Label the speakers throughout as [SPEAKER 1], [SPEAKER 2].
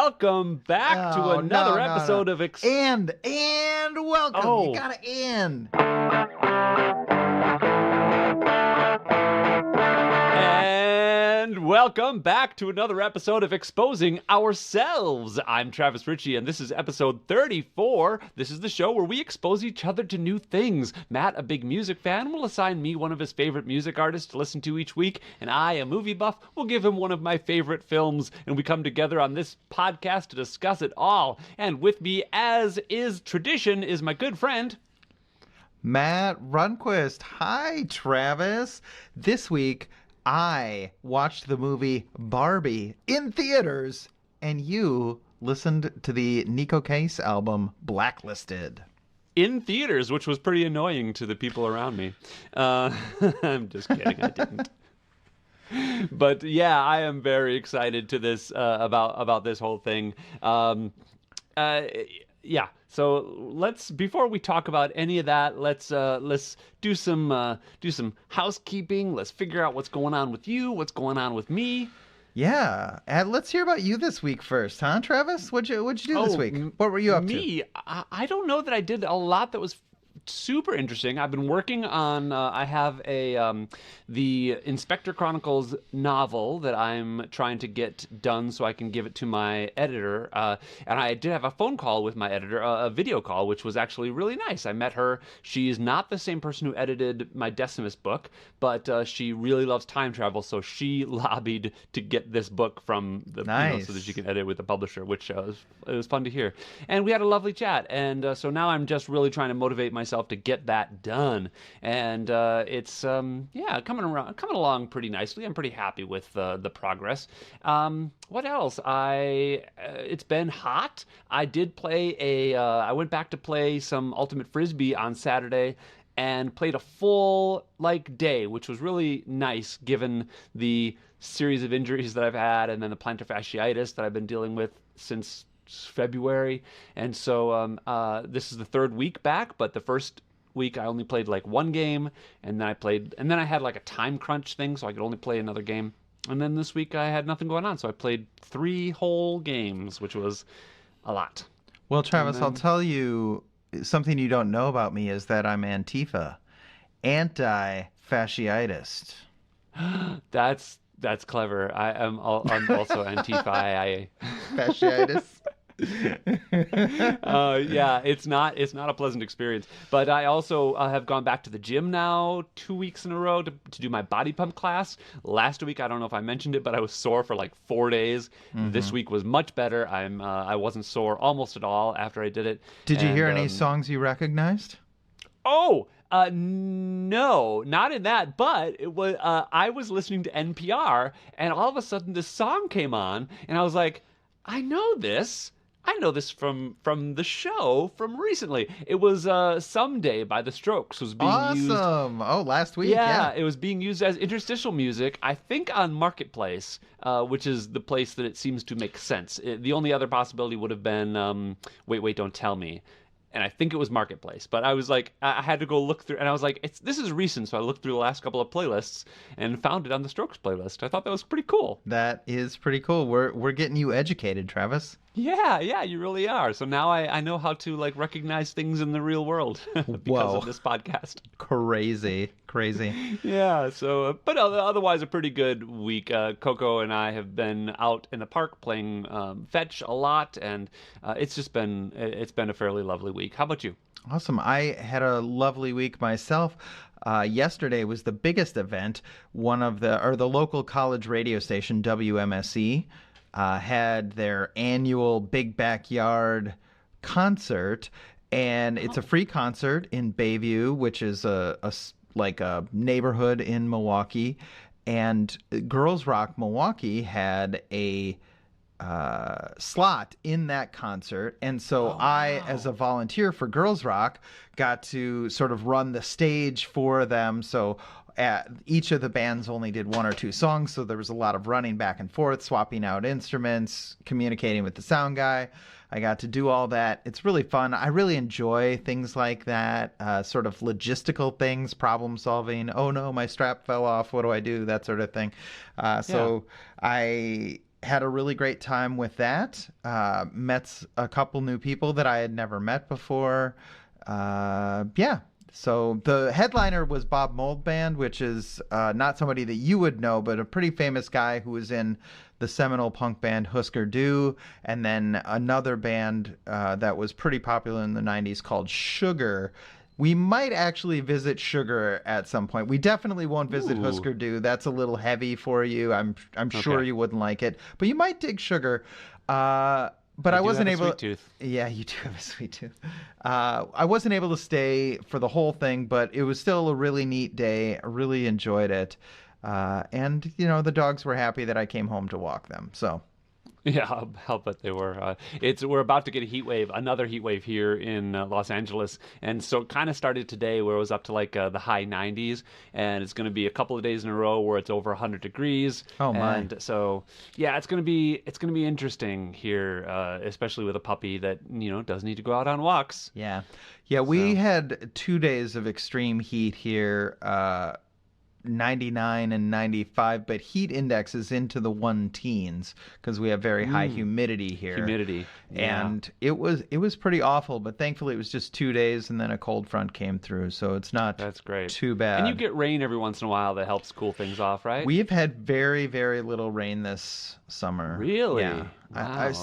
[SPEAKER 1] welcome back to another episode of
[SPEAKER 2] And welcome.
[SPEAKER 1] Oh.
[SPEAKER 2] You gotta end.
[SPEAKER 1] And welcome back to another episode of Exposing Ourselves. I'm Travis Ritchie, and this is episode 34. This is the show where we expose each other to new things. Matt, a big music fan, will assign me one of his favorite music artists to listen to each week, and I, a movie buff, will give him one of my favorite films, and we come together on this podcast to discuss it all. And with me, as is tradition, is my good friend...
[SPEAKER 2] Matt Runquist. Hi, Travis. This week, I watched the movie Barbie in theaters, and you listened to the Neko Case album Blacklisted.
[SPEAKER 1] In theaters, which was pretty annoying to the people around me. I'm just kidding, I didn't. But yeah, I am very excited to this about this whole thing. Yeah. So before we talk about any of that, let's do some housekeeping. Let's figure out what's going on with you, what's going on with me.
[SPEAKER 2] Yeah, and let's hear about you this week first, huh, Travis? What'd you do this week? What were you up to?
[SPEAKER 1] Me, I don't know that I did a lot that was super interesting. I've been working on. I have the Inspector Chronicles novel that I'm trying to get done so I can give it to my editor. And I did have a phone call with my editor, a video call, which was actually really nice. I met her. She's not the same person who edited my Decimus book, but she really loves time travel, so she lobbied to get this book from the so that she can edit with the publisher, which it was fun to hear. And we had a lovely chat. And so now I'm just really trying to motivate myself to get that done, and it's coming along pretty nicely. I'm pretty happy with the progress. What else? It's been hot. I did play I went back to play some Ultimate Frisbee on Saturday and played a full day, which was really nice given the series of injuries that I've had and then the plantar fasciitis that I've been dealing with since February. And so this is the third week back, but the first week I only played one game, and then I had a time crunch thing, so I could only play another game. And then this week I had nothing going on, so I played 3 whole games, which was a lot.
[SPEAKER 2] Well, Travis, I'll tell you something you don't know about me is that I'm Antifa, anti-fasciitist.
[SPEAKER 1] That's clever. I'm also Antifa.
[SPEAKER 2] Fasciitis.
[SPEAKER 1] Yeah, it's not a pleasant experience. But I also have gone back to the gym now 2 weeks in a row to do my body pump class. Last week, I don't know if I mentioned it, but I was sore for 4 days. Mm-hmm. This week was much better. I wasn't sore almost at all after I did it.
[SPEAKER 2] Did you hear any songs you recognized?
[SPEAKER 1] Oh, no, not in that, but it was, I was listening to NPR, and all of a sudden this song came on, and I was like, I know this from the show from recently. It was Someday by The Strokes was being used.
[SPEAKER 2] Awesome. Oh, last week.
[SPEAKER 1] Yeah, it was being used as interstitial music, I think on Marketplace, which is the place that it seems to make sense. The only other possibility would have been Wait, Don't Tell Me. And I think it was Marketplace, but I was I had to go look through, and I was like, this is recent, so I looked through the last couple of playlists and found it on the Strokes playlist. I thought that was pretty cool.
[SPEAKER 2] That is pretty cool. We're getting you educated, Travis.
[SPEAKER 1] Yeah, you really are. So now I know how to recognize things in the real world because of this podcast.
[SPEAKER 2] Crazy.
[SPEAKER 1] Yeah. So, but otherwise a pretty good week. Coco and I have been out in the park playing fetch a lot, and it's been a fairly lovely week. How about you?
[SPEAKER 2] Awesome. I had a lovely week myself. Yesterday was the biggest event. The local college radio station WMSE had their annual Big Backyard concert, and it's a free concert in Bayview, which is a neighborhood in Milwaukee. And Girls Rock Milwaukee had a slot in that concert, and so I, as a volunteer for Girls Rock, got to sort of run the stage for them. So each of the bands only did 1 or 2 songs, so there was a lot of running back and forth, swapping out instruments, communicating with the sound guy. I got to do all that. It's really fun. I really enjoy things like that, sort of logistical things, problem solving. Oh no, my strap fell off. What do I do? That sort of thing. So I had a really great time with that. Met a couple new people that I had never met before. Yeah. So the headliner was Bob Mould Band, which is not somebody that you would know, but a pretty famous guy who was in the seminal punk band Husker Du, and then another band that was pretty popular in the 90s called Sugar. We might actually visit Sugar at some point. We definitely won't visit Husker Du. That's a little heavy for you. I'm sure you wouldn't like it, but you might dig Sugar. But I wasn't able.
[SPEAKER 1] Sweet tooth.
[SPEAKER 2] Yeah, you do have a sweet tooth. I wasn't able to stay for the whole thing, but it was still a really neat day. I really enjoyed it, and the dogs were happy that I came home to walk them. So.
[SPEAKER 1] Yeah, I'll bet they were. We're about to get another heat wave here in Los Angeles, and so it kind of started today, where it was up to like the high 90s, and it's going to be a couple of days in a row where it's over 100 degrees.
[SPEAKER 2] Oh my!
[SPEAKER 1] And so yeah, it's going to be interesting here, especially with a puppy that does need to go out on walks.
[SPEAKER 2] Yeah, yeah. We had 2 days of extreme heat here. 99 and 95, but heat index is into the 1 teens because we have very high humidity here. And it was pretty awful, but thankfully it was just 2 days and then a cold front came through, so it's not
[SPEAKER 1] That's great.
[SPEAKER 2] too bad.
[SPEAKER 1] And you get rain every once in a while that helps cool things off, right?
[SPEAKER 2] We've had very, very little rain this summer.
[SPEAKER 1] Really?
[SPEAKER 2] Yeah.
[SPEAKER 1] Wow,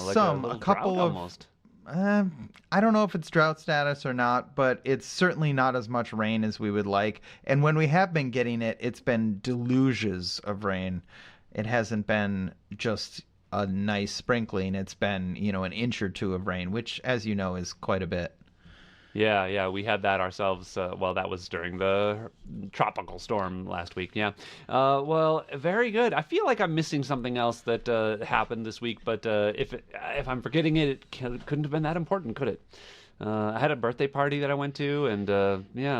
[SPEAKER 2] a couple of
[SPEAKER 1] almost.
[SPEAKER 2] I don't know if it's drought status or not, but it's certainly not as much rain as we would like. And when we have been getting it, it's been deluges of rain. It hasn't been just a nice sprinkling. It's been, an inch or two of rain, which, as you know, is quite a bit.
[SPEAKER 1] Yeah, we had that ourselves. That was during the tropical storm last week. Yeah. Well, very good. I feel like I'm missing something else that happened this week, but if I'm forgetting it, it couldn't have been that important, could it? I had a birthday party that I went to, and I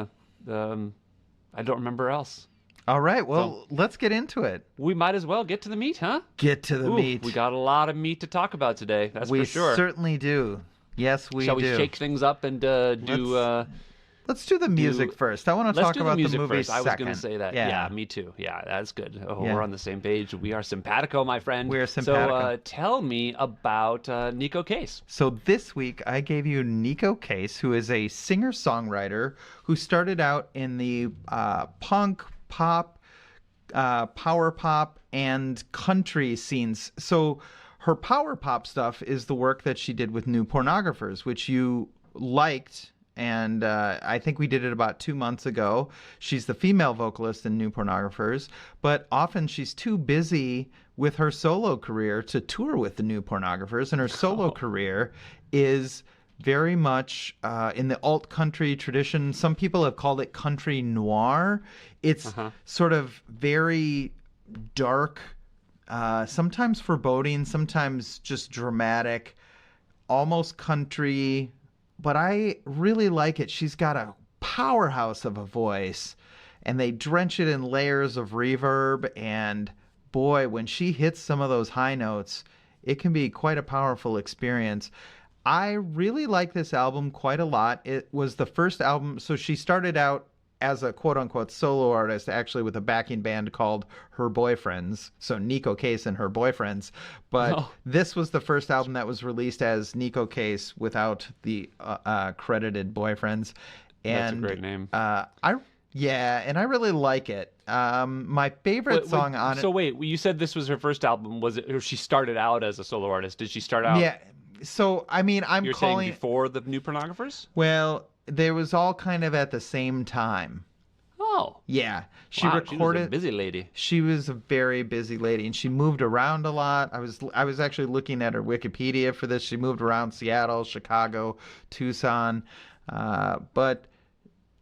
[SPEAKER 1] don't remember else.
[SPEAKER 2] All right, well, let's get into it.
[SPEAKER 1] We might as well get to the meat, huh?
[SPEAKER 2] Get to the meat.
[SPEAKER 1] We got a lot of meat to talk about today, that's for sure.
[SPEAKER 2] We certainly do. Yes, we do.
[SPEAKER 1] Shall we shake things up and
[SPEAKER 2] Let's do the music first. I want to talk about the movie
[SPEAKER 1] first.
[SPEAKER 2] second.
[SPEAKER 1] I was going to say that. Yeah, me too. Yeah, that's good. We're on the same page. We are simpatico, my friend.
[SPEAKER 2] We're simpatico.
[SPEAKER 1] So tell me about Neko Case.
[SPEAKER 2] So this week I gave you Neko Case, who is a singer-songwriter who started out in the punk, pop, power pop, and country scenes. So her power pop stuff is the work that she did with New Pornographers, which you liked, and I think we did it about 2 months ago. She's the female vocalist in New Pornographers, but often she's too busy with her solo career to tour with the New Pornographers, and her solo career is very much in the alt country tradition. Some people have called it country noir. It's sort of very dark, sometimes foreboding, sometimes just dramatic, almost country, but I really like it. She's got a powerhouse of a voice, and they drench it in layers of reverb, and boy, when she hits some of those high notes, it can be quite a powerful experience. I really like this album quite a lot. It was the first album, so she started out as a quote-unquote solo artist, actually with a backing band called Her Boyfriends, so Neko Case and Her Boyfriends. But this was the first album that was released as Neko Case without the credited boyfriends. And,
[SPEAKER 1] that's a great name.
[SPEAKER 2] And I really like it. My favorite song on it...
[SPEAKER 1] So wait, you said this was her first album. Was it, or she started out as a solo artist? Did she start out...
[SPEAKER 2] Yeah, so, I mean,
[SPEAKER 1] You're saying before the New Pornographers?
[SPEAKER 2] Well, there was all kind of at the same time.
[SPEAKER 1] Oh.
[SPEAKER 2] Yeah.
[SPEAKER 1] She recorded. She was a busy lady.
[SPEAKER 2] She was a very busy lady, and she moved around a lot. I was actually looking at her Wikipedia for this. She moved around Seattle, Chicago, Tucson, but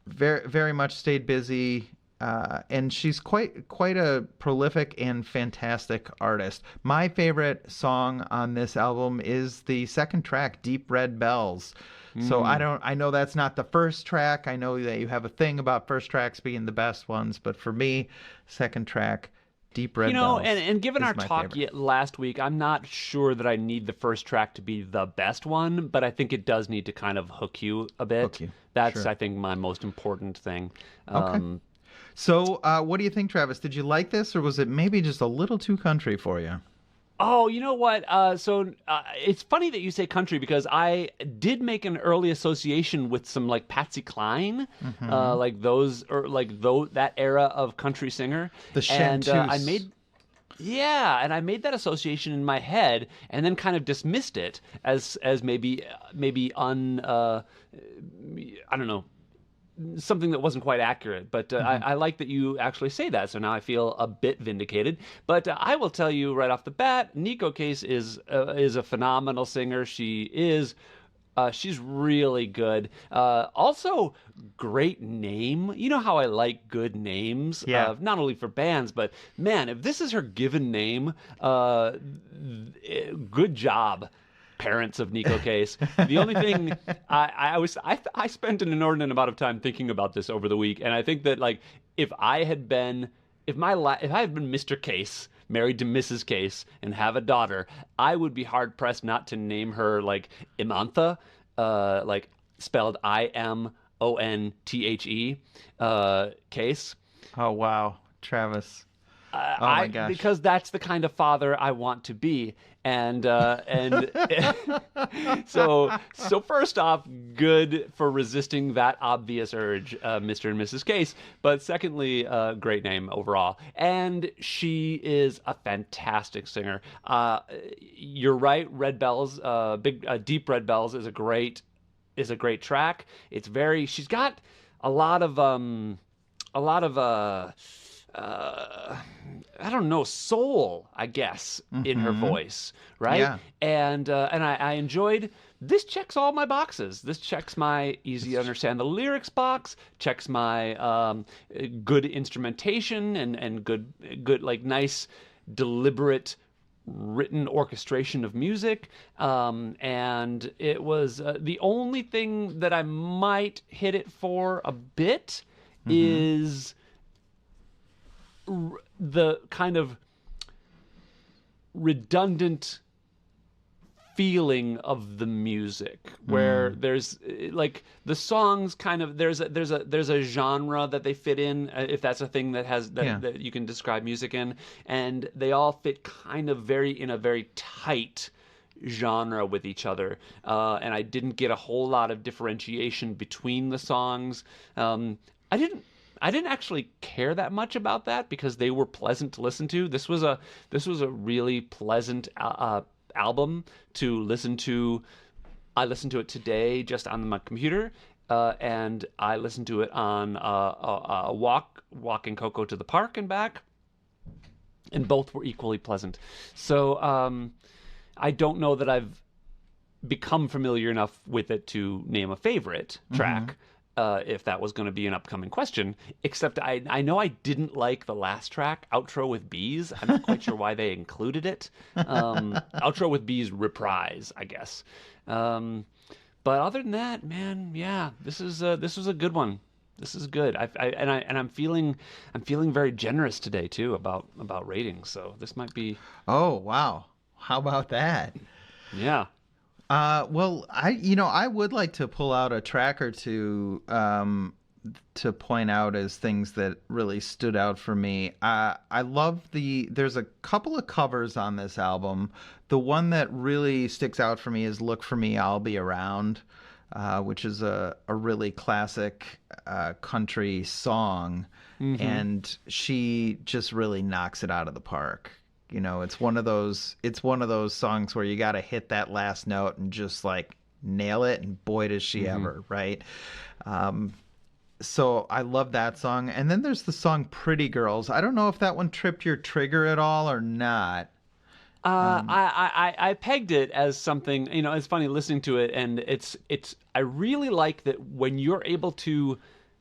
[SPEAKER 2] very, very much stayed busy. And she's quite a prolific and fantastic artist. My favorite song on this album is the second track, Deep Red Bells. So I know that's not the first track. I know that you have a thing about first tracks being the best ones, but for me, second track, Deep Red Bells.
[SPEAKER 1] And given our talk last week, I'm not sure that I need the first track to be the best one, but I think it does need to kind of hook you a bit. That's, sure. I think, my most important thing.
[SPEAKER 2] Okay. So what do you think, Travis? Did you like this, or was it maybe just a little too country for you?
[SPEAKER 1] Oh, you know what? It's funny that you say country because I did make an early association with some like Patsy Cline,
[SPEAKER 2] Hmm.
[SPEAKER 1] like those or like that era of country singer,
[SPEAKER 2] The
[SPEAKER 1] and
[SPEAKER 2] chanteuse.
[SPEAKER 1] I made that association in my head, and then kind of dismissed it as maybe I don't know, something that wasn't quite accurate. But I like that you actually say that. So now I feel a bit vindicated. But I will tell you right off the bat, Neko Case is a phenomenal singer. She's really good. Also, great name. You know how I like good names,
[SPEAKER 2] Yeah.
[SPEAKER 1] not only for bands, but man, if this is her given name, good job, parents of Neko Case. The only thing I spent an inordinate amount of time thinking about this over the week, and I think that like if I had been if I had been Mr. Case, married to Mrs. Case, and have a daughter, I would be hard pressed not to name her like Imantha, like spelled Imonthe, Case.
[SPEAKER 2] Oh wow, Travis. Oh my
[SPEAKER 1] I
[SPEAKER 2] gosh.
[SPEAKER 1] because that's the kind of father I want to be, and so first off, good for resisting that obvious urge, Mr. and Mrs. Case. But secondly, great name overall, and she is a fantastic singer. You're right, Red Bells, big Deep Red Bells is a great track. She's got a lot of a lot of uh, I don't know, soul, I guess, in her
[SPEAKER 2] Hmm.
[SPEAKER 1] voice, right?
[SPEAKER 2] Yeah.
[SPEAKER 1] And I enjoyed this. Checks all my boxes. This checks my easy to understand the lyrics box, checks my good instrumentation and good like nice deliberate written orchestration of music. And it was the only thing that I might hit it for a bit
[SPEAKER 2] Hmm.
[SPEAKER 1] is the kind of redundant feeling of the music where
[SPEAKER 2] Mm.
[SPEAKER 1] there's like the songs kind of there's a genre that they fit in, if that's a thing that has
[SPEAKER 2] Yeah.
[SPEAKER 1] that you can describe music in, and they all fit kind of very in a very tight genre with each other, and I didn't get a whole lot of differentiation between the songs. I didn't I didn't actually care that much about that because they were pleasant to listen to. This was a really pleasant album to listen to. I listened to it today just on my computer, and I listened to it on a walking Coco to the park and back, and both were equally pleasant. So I don't know that I've become familiar enough with it to name a favorite
[SPEAKER 2] Hmm.
[SPEAKER 1] track. If that was going to be an upcoming question, except I know I didn't like the last track, Outro with Bees. I'm not quite sure why they included it. Outro with Bees reprise, I guess. Um, but other than that, man, yeah, this was a good one. This is good. I'm feeling very generous today too about ratings. So this might be
[SPEAKER 2] Oh wow. How about that?
[SPEAKER 1] yeah.
[SPEAKER 2] Well, I would like to pull out a track or two to point out as things that really stood out for me. I love there's a couple of covers on this album. The one that really sticks out for me is "Look for Me, I'll Be Around," which is a really classic country song,
[SPEAKER 1] Mm-hmm.
[SPEAKER 2] and she just really knocks it out of the park. It's one of those songs where you got to hit that last note and just like nail it, and boy does she
[SPEAKER 1] Mm-hmm.
[SPEAKER 2] ever, right? Um, so I love that song. And then there's the song Pretty Girls. I don't know if that one tripped your trigger at all or not. Um,
[SPEAKER 1] I pegged it as something, you know, it's funny listening to it, and I really like that when you're able to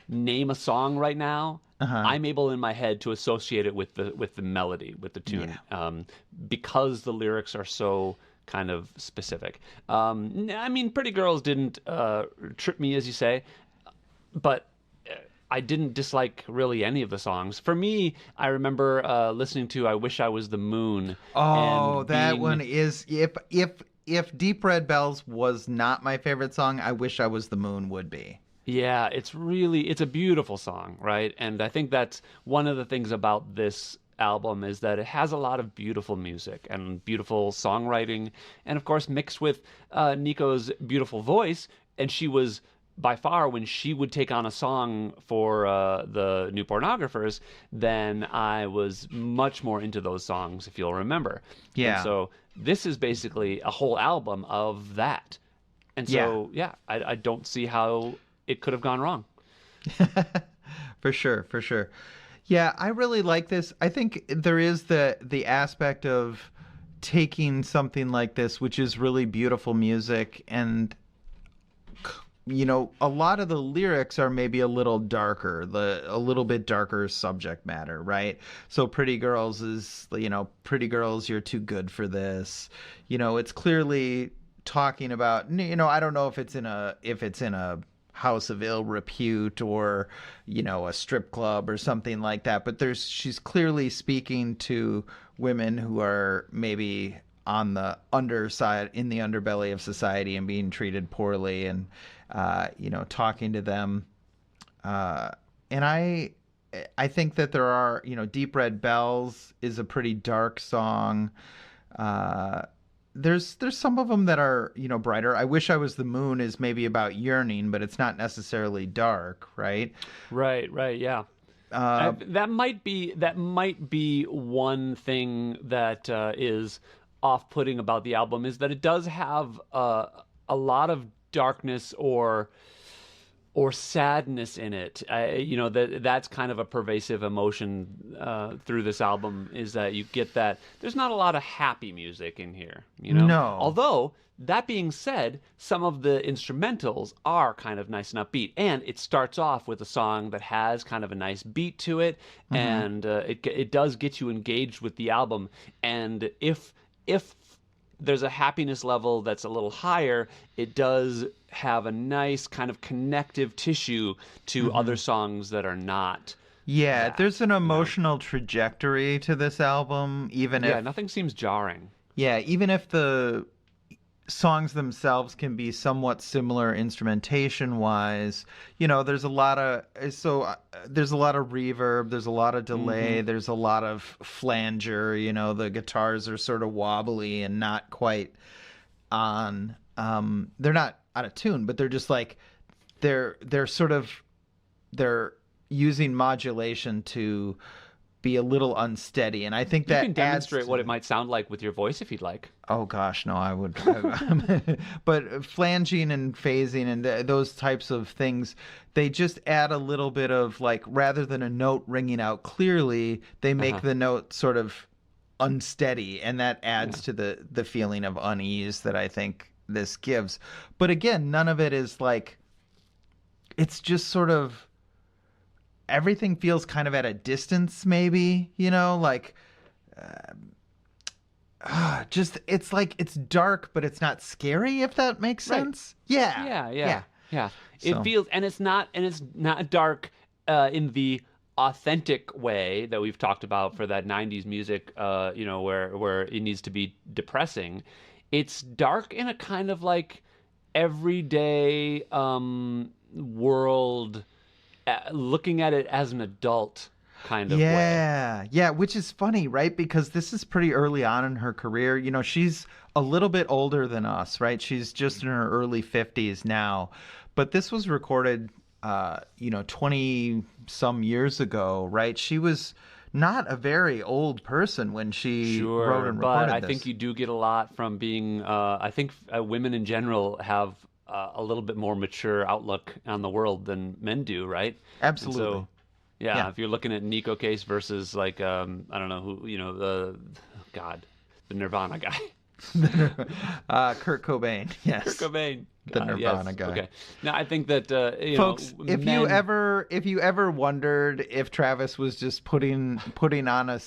[SPEAKER 1] name a song right now,
[SPEAKER 2] uh-huh.
[SPEAKER 1] I'm able in my head to associate it with the melody, with the
[SPEAKER 2] Yeah.
[SPEAKER 1] tune, because the lyrics are so kind of specific. I mean, Pretty Girls didn't trip me, as you say, but I didn't dislike really any of the songs. For me, I remember listening to "I Wish I Was the Moon"
[SPEAKER 2] Oh,
[SPEAKER 1] and
[SPEAKER 2] that one
[SPEAKER 1] being
[SPEAKER 2] is if Deep Red Bells was not my favorite song, I Wish I Was the Moon would be.
[SPEAKER 1] yeah, it's a beautiful song, right? And I think that's one of the things about this album is that it has a lot of beautiful music and beautiful songwriting, and of course mixed with Neko's beautiful voice. And she was by far, when she would take on a song for the New Pornographers, then I was much more into those songs, if you'll remember.
[SPEAKER 2] Yeah.
[SPEAKER 1] And so this is basically a whole album of that. And so, I don't see how it could have gone wrong.
[SPEAKER 2] For sure, for sure. Yeah, I really like this. I think there is the aspect of taking something like this, which is really beautiful music, and a lot of the lyrics are maybe a little darker, a little bit darker subject matter, right? So Pretty Girls is, Pretty Girls, you're too good for this. It's clearly talking about, I don't know if it's in a house of ill repute or, a strip club or something like that, but she's clearly speaking to women who are maybe on the underside, in the underbelly of society, and being treated poorly, and talking to them, and I think that there are, Deep Red Bells is a pretty dark song. There's some of them that are, brighter. I Wish I Was the Moon is maybe about yearning, but it's not necessarily dark, right?
[SPEAKER 1] Right, yeah. That might be one thing that is off-putting about the album, is that it does have a lot of darkness or sadness in it. That's kind of a pervasive emotion through this album, is that you get that there's not a lot of happy music in here.
[SPEAKER 2] No.
[SPEAKER 1] Although, that being said, some of the instrumentals are kind of nice and upbeat, and it starts off with a song that has kind of a nice beat to it, and it does get you engaged with the album. And if there's a happiness level that's a little higher, it does have a nice kind of connective tissue to other songs that are not.
[SPEAKER 2] Yeah, there's an emotional trajectory to this album, even if
[SPEAKER 1] nothing seems jarring.
[SPEAKER 2] Yeah, even if the songs themselves can be somewhat similar instrumentation wise, there's a lot of reverb, there's a lot of delay, there's a lot of flanger, the guitars are sort of wobbly and not quite on, they're not out of tune, but they're just like they're using modulation to be a little unsteady, and I think that
[SPEAKER 1] you can demonstrate what it might sound like with your voice if you'd like.
[SPEAKER 2] Oh gosh, no, I would. But flanging and phasing and those types of things, they just add a little bit of, like, rather than a note ringing out clearly, they make the note sort of unsteady, and that adds to the feeling of unease that I think this gives. But again, none of it is like, it's just sort of, everything feels kind of at a distance, maybe, just, it's like, it's dark, but it's not scary, if that makes sense.
[SPEAKER 1] Yeah. It feels, and it's not dark in the authentic way that we've talked about for that 90s music, where it needs to be depressing. It's dark in a kind of like everyday world, looking at it as an adult kind of way.
[SPEAKER 2] Yeah, which is funny, right? Because this is pretty early on in her career. She's a little bit older than us, right? She's just in her early 50s now. But this was recorded, 20 some years ago, right? She was not a very old person when she wrote and recorded
[SPEAKER 1] but I
[SPEAKER 2] this.
[SPEAKER 1] think you do get a lot from being, I think women in general have a little bit more mature outlook on the world than men do, right?
[SPEAKER 2] Absolutely.
[SPEAKER 1] So, yeah, if you're looking at Neko case versus, like, I don't know who, the Nirvana guy.
[SPEAKER 2] Kurt Cobain, yes.
[SPEAKER 1] Kurt Cobain.
[SPEAKER 2] The Nirvana guy.
[SPEAKER 1] Okay. Now, I think that,
[SPEAKER 2] folks, if you ever wondered if Travis was just putting on a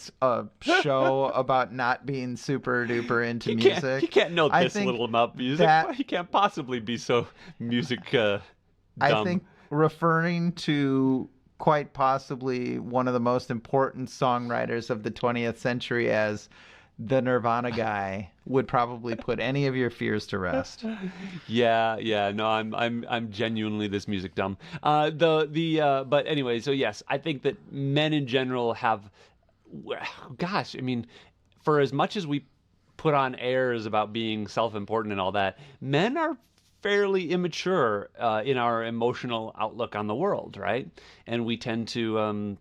[SPEAKER 2] show about not being super duper into music,
[SPEAKER 1] he can't know this little about music. He can't possibly be so music dumb.
[SPEAKER 2] I think referring to quite possibly one of the most important songwriters of the 20th century as the Nirvana guy would probably put any of your fears to rest.
[SPEAKER 1] Yeah. No, I'm genuinely this music dumb. But anyway, so yes, I think that men in general have gosh, I mean, for as much as we put on airs about being self-important and all that, men are fairly immature in our emotional outlook on the world, right? And we tend to,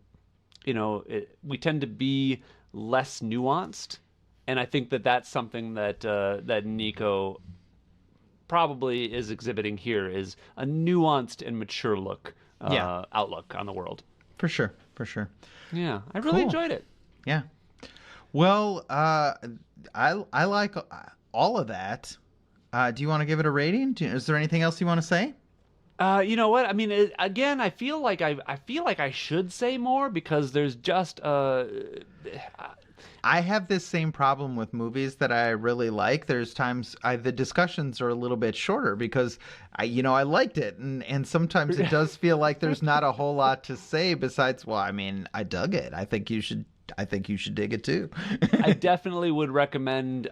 [SPEAKER 1] we tend to be less nuanced. And I think that that's something that that Neko probably is exhibiting here is a nuanced and mature look
[SPEAKER 2] Yeah,
[SPEAKER 1] outlook on the world.
[SPEAKER 2] for sure, for sure.
[SPEAKER 1] Yeah, I really
[SPEAKER 2] Cool.
[SPEAKER 1] enjoyed it.
[SPEAKER 2] Yeah. Well, I like all of that. Do you want to give it a rating? Is there anything else you want to say?
[SPEAKER 1] You know what? I mean, again, I feel like I should say more because there's just
[SPEAKER 2] I have this same problem with movies that I really like. There's times the discussions are a little bit shorter because I liked it, and sometimes it does feel like there's not a whole lot to say besides, well, I mean, I dug it. I think you should dig it too.
[SPEAKER 1] I definitely would recommend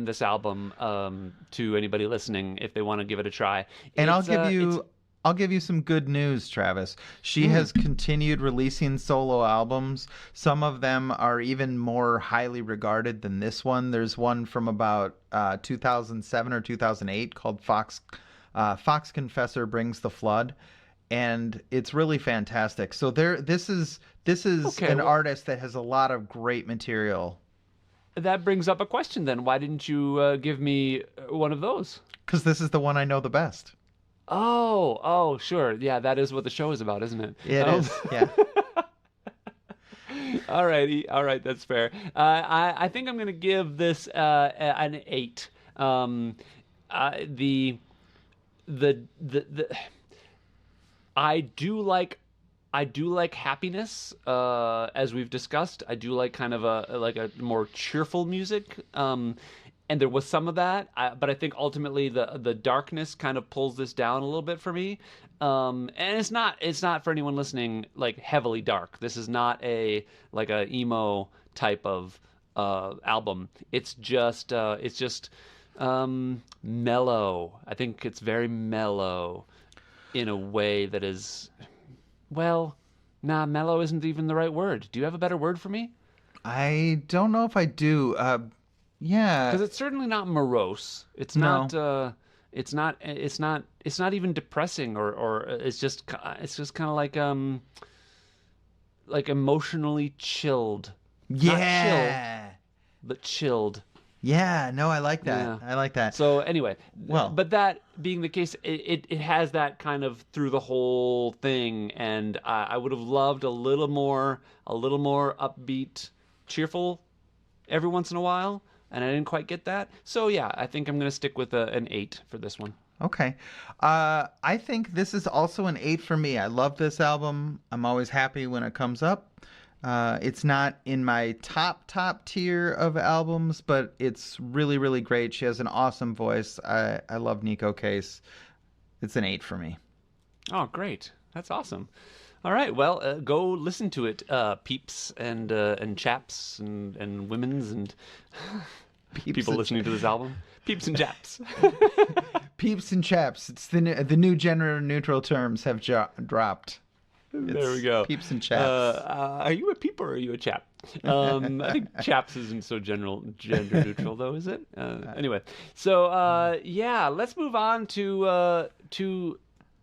[SPEAKER 1] this album to anybody listening if they want to give it a try.
[SPEAKER 2] And
[SPEAKER 1] It's
[SPEAKER 2] I'll give you some good news, Travis. She has continued releasing solo albums. Some of them are even more highly regarded than this one. There's one from about 2007 or 2008 called Fox Confessor Brings the Flood, and it's really fantastic. So this is
[SPEAKER 1] Okay,
[SPEAKER 2] an
[SPEAKER 1] well,
[SPEAKER 2] artist that has a lot of great material
[SPEAKER 1] that brings up a question then. Why didn't you give me one of those?
[SPEAKER 2] because this is the one I know the best.
[SPEAKER 1] Oh, sure. Yeah, that is what the show is about, isn't it?
[SPEAKER 2] It is, yeah.
[SPEAKER 1] All right, that's fair. I think I'm gonna give this an 8. The I do like happiness, as we've discussed. I do like kind of a more cheerful music, and there was some of that. But I think ultimately the darkness kind of pulls this down a little bit for me. And it's not for anyone listening like heavily dark. This is not a emo type of album. It's just mellow. I think it's very mellow in a way that is, well, nah, mellow isn't even the right word. Do you have a better word for me?
[SPEAKER 2] I don't know if I do. Yeah.
[SPEAKER 1] Because it's certainly not morose. It's
[SPEAKER 2] No.
[SPEAKER 1] not. It's not. It's not. It's not even depressing, or it's just. It's just kind of like emotionally chilled. Not chill,
[SPEAKER 2] Yeah.
[SPEAKER 1] but chilled.
[SPEAKER 2] Yeah, no, I like that.
[SPEAKER 1] Yeah.
[SPEAKER 2] I like that.
[SPEAKER 1] So anyway,
[SPEAKER 2] Well-
[SPEAKER 1] but that being the case, it has that kind of through the whole thing, and I would have loved a little more upbeat, cheerful every once in a while, and I didn't quite get that. So yeah, I think I'm gonna stick with an 8 for this one.
[SPEAKER 2] Okay. I think this is also an 8 for me. I love this album. I'm always happy when it comes up. It's not in my top tier of albums, but it's really, really great. She has an awesome voice. I love Neko Case. It's an 8 for me.
[SPEAKER 1] Oh, great! That's awesome. All right, well, go listen to it, peeps and chaps and women's and
[SPEAKER 2] Peeps
[SPEAKER 1] people
[SPEAKER 2] and
[SPEAKER 1] listening to this album. Peeps and chaps.
[SPEAKER 2] Peeps and chaps. It's the new gender neutral terms have dropped.
[SPEAKER 1] There we go.
[SPEAKER 2] Peeps and chaps.
[SPEAKER 1] Are you a peep or are you a chap? I think chaps isn't so gender neutral though, is it? Anyway, so yeah, let's move on to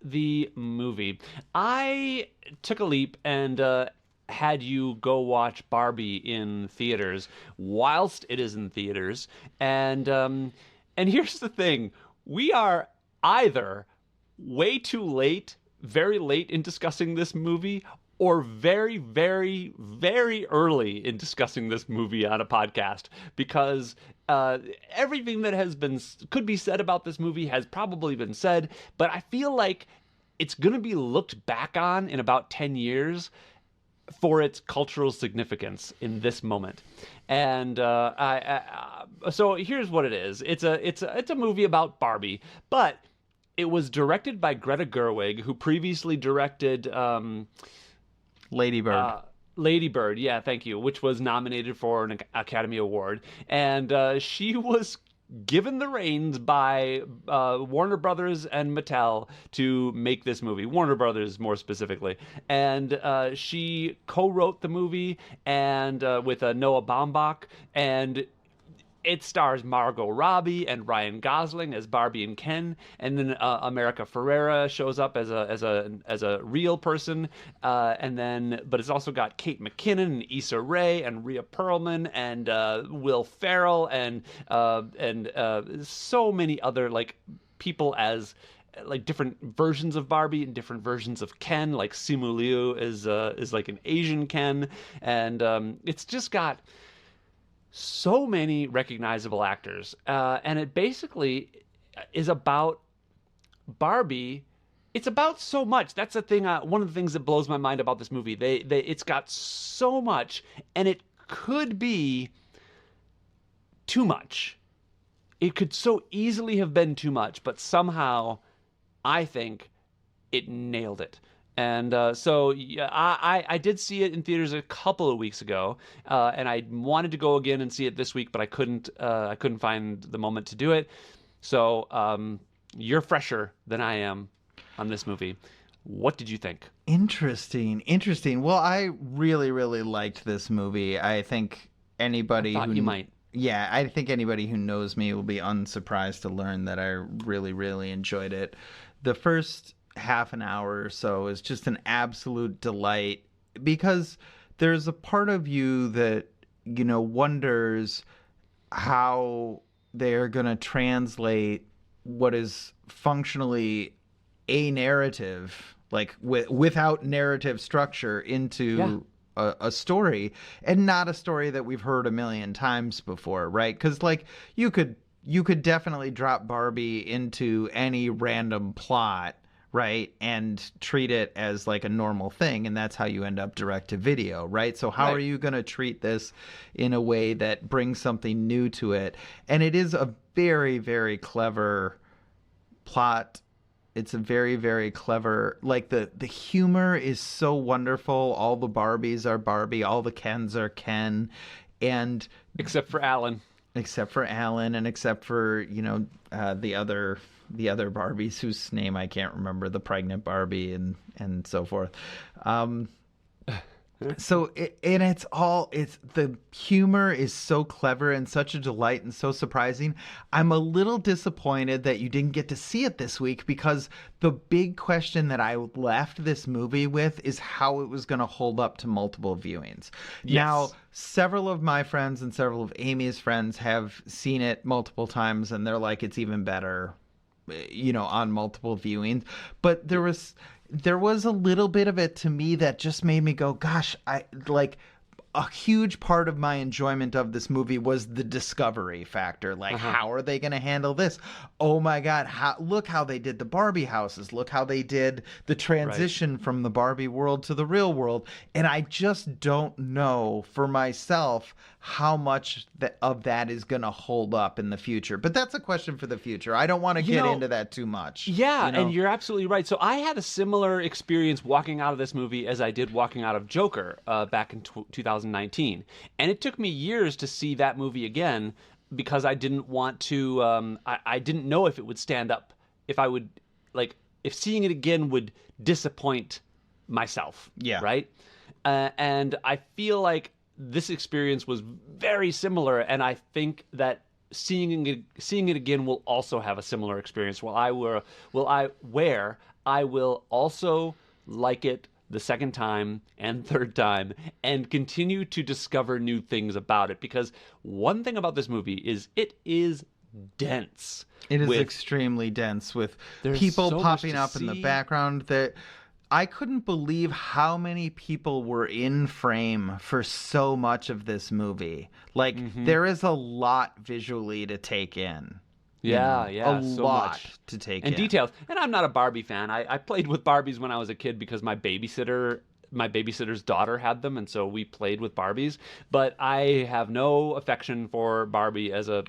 [SPEAKER 1] the movie. I took a leap and had you go watch Barbie in theaters whilst it is in theaters, and here's the thing: we are either way too late, very late in discussing this movie, or very, very, very early in discussing this movie on a podcast, because everything that could be said about this movie has probably been said, but I feel like it's going to be looked back on in about 10 years for its cultural significance in this moment. And so here's what it is. It's a movie about Barbie, but it was directed by Greta Gerwig, who previously directed
[SPEAKER 2] Lady Bird.
[SPEAKER 1] Lady Bird, yeah, thank you, which was nominated for an Academy Award. And she was given the reins by Warner Brothers and Mattel to make this movie. Warner Brothers, more specifically, and she co-wrote the movie and with Noah Baumbach, and it stars Margot Robbie and Ryan Gosling as Barbie and Ken, and then America Ferrera shows up as a real person, but it's also got Kate McKinnon and Issa Rae and Rhea Perlman and Will Ferrell and so many other like people as like different versions of Barbie and different versions of Ken. Like Simu Liu is like an Asian Ken, and it's just got so many recognizable actors, and it basically is about Barbie. It's about so much. That's the thing. One of the things that blows my mind about this movie. It's got so much, and it could be too much. It could so easily have been too much, but somehow, I think it nailed it. And so yeah, I did see it in theaters a couple of weeks ago, and I wanted to go again and see it this week, but I couldn't find the moment to do it. So you're fresher than I am on this movie. What did you think?
[SPEAKER 2] Interesting. Well, I really, really liked this movie. I think anybody
[SPEAKER 1] I thought you might.
[SPEAKER 2] Yeah, I think anybody who knows me will be unsurprised to learn that I really, really enjoyed it. The first half an hour or so is just an absolute delight, because there's a part of you that, you know, wonders how they're going to translate what is functionally a narrative, like without narrative structure, into a story, and not a story that we've heard a million times before, right? Because like you could definitely drop Barbie into any random plot, right, and treat it as like a normal thing, and that's how you end up direct to video, right? So how are you going to treat this in a way that brings something new to it? And it is a very, very clever plot. It's a very, very clever, like the humor is so wonderful. All the Barbies are Barbie, all the Kens are Ken, and
[SPEAKER 1] except for Alan,
[SPEAKER 2] and except for, you know, the other Barbies whose name I can't remember, the pregnant Barbie and so forth. So the humor is so clever and such a delight and so surprising. I'm a little disappointed that you didn't get to see it this week, because the big question that I left this movie with is how it was going to hold up to multiple viewings. Yes. Now, several of my friends and several of Amy's friends have seen it multiple times, and they're like, it's even better, you know, on multiple viewings. But there was a little bit of it to me that just made me go, gosh, a huge part of my enjoyment of this movie was the discovery factor. Like, how are they going to handle this? Oh my God, look how they did the Barbie houses. Look how they did the transition from the Barbie world to the real world. And I just don't know for myself how much of that is going to hold up in the future. But that's a question for the future. I don't want to get into that too much.
[SPEAKER 1] Yeah,
[SPEAKER 2] you know?
[SPEAKER 1] And you're absolutely right. So I had a similar experience walking out of this movie as I did walking out of Joker back in 2019. And it took me years to see that movie again, because I didn't want to, I didn't know if it would stand up, if I would, like, if seeing it again would disappoint myself.
[SPEAKER 2] Yeah.
[SPEAKER 1] Right? And I feel like this experience was very similar, and I think that seeing it again will also have a similar experience. Where I will also like it the second time and third time, and continue to discover new things about it. Because one thing about this movie is it is dense.
[SPEAKER 2] It is extremely dense, with people
[SPEAKER 1] so
[SPEAKER 2] popping up in the background that I couldn't believe how many people were in frame for so much of this movie. Like, there is a lot visually to take in.
[SPEAKER 1] Yeah,
[SPEAKER 2] a
[SPEAKER 1] so
[SPEAKER 2] lot
[SPEAKER 1] much
[SPEAKER 2] to take
[SPEAKER 1] and
[SPEAKER 2] in.
[SPEAKER 1] details. And I'm not a Barbie fan. I played with Barbies when I was a kid because my babysitter's daughter had them, and so we played with Barbies. But I have no affection for Barbie as a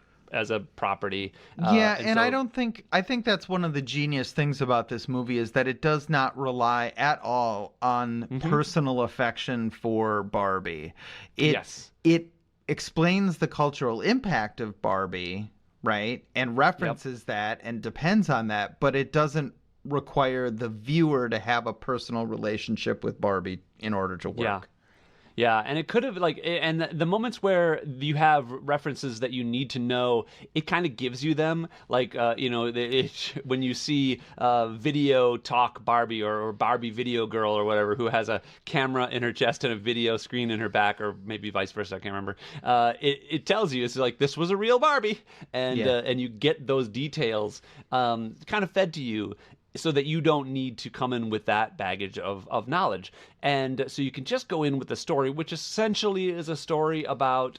[SPEAKER 1] property.
[SPEAKER 2] I think that's one of the genius things about this movie, is that it does not rely at all on personal affection for Barbie. It explains the cultural impact of Barbie, right? And
[SPEAKER 1] Yep.
[SPEAKER 2] references that and depends on that, but it doesn't require the viewer to have a personal relationship with Barbie in order to
[SPEAKER 1] Yeah.
[SPEAKER 2] work.
[SPEAKER 1] Yeah, and it could have and the moments where you have references that you need to know, it kind of gives you them. Like, when you see video talk Barbie or Barbie video girl or whatever, who has a camera in her chest and a video screen in her back, or maybe vice versa, I can't remember. It tells you, it's like, this was a real Barbie,
[SPEAKER 2] Yeah.
[SPEAKER 1] and you get those details kind of fed to you, so that you don't need to come in with that baggage of knowledge. And so you can just go in with the story, which essentially is a story about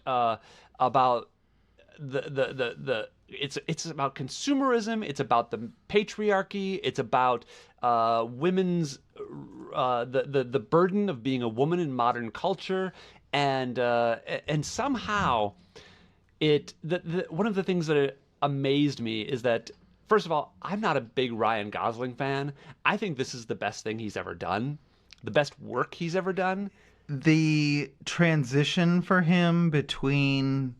[SPEAKER 1] it's about consumerism, it's about the patriarchy, it's about women's the burden of being a woman in modern culture, and somehow one of the things that amazed me is that, first of all, I'm not a big Ryan Gosling fan. I think this is the best thing he's ever done, the best work he's ever done.
[SPEAKER 2] The transition for him between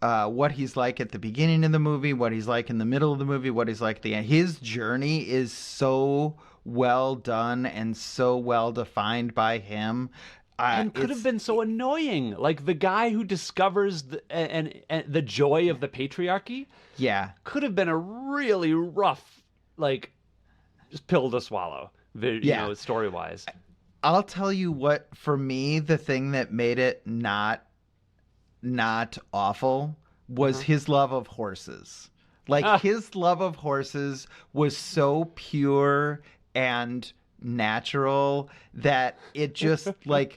[SPEAKER 2] what he's like at the beginning of the movie, what he's like in the middle of the movie, what he's like at the end. His journey is so well done and so well defined by him.
[SPEAKER 1] And could have been so annoying. Like, the guy who discovers and the joy of the patriarchy
[SPEAKER 2] Yeah.
[SPEAKER 1] could have been a really rough, like, just pill to swallow,
[SPEAKER 2] Yeah.
[SPEAKER 1] story wise.
[SPEAKER 2] I'll tell you what, for me, the thing that made it not awful was his love of horses. Like, his love of horses was so pure and natural that it just like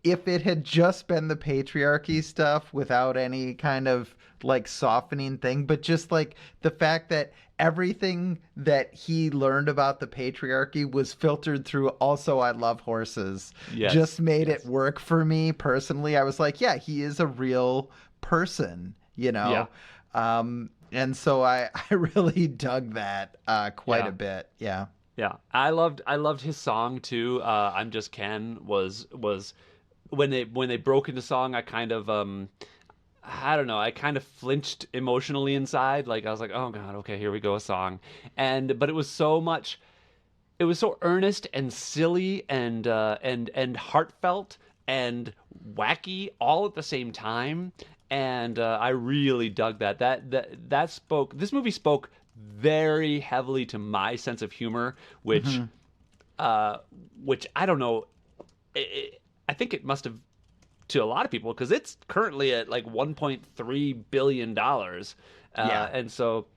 [SPEAKER 2] if it had just been the patriarchy stuff without any kind of like softening thing, but just like the fact that everything that he learned about the patriarchy was filtered through also I love horses,
[SPEAKER 1] Yes.
[SPEAKER 2] just made
[SPEAKER 1] Yes.
[SPEAKER 2] it work for me personally. I was like, yeah, he is a real person, you know. And so I really dug that quite
[SPEAKER 1] Yeah.
[SPEAKER 2] a bit. Yeah.
[SPEAKER 1] Yeah, I loved his song too. "I'm Just Ken" was when they broke into song. I kind of I don't know. I kind of flinched emotionally inside. Like, I was like, oh God, okay, here we go, a song. But it was so much. It was so earnest and silly and heartfelt and wacky all at the same time. And I really dug that. This movie spoke very heavily to my sense of humor, which I don't know. I think it must have to a lot of people, because it's currently at like $1.3 billion.
[SPEAKER 2] Yeah.
[SPEAKER 1] And so,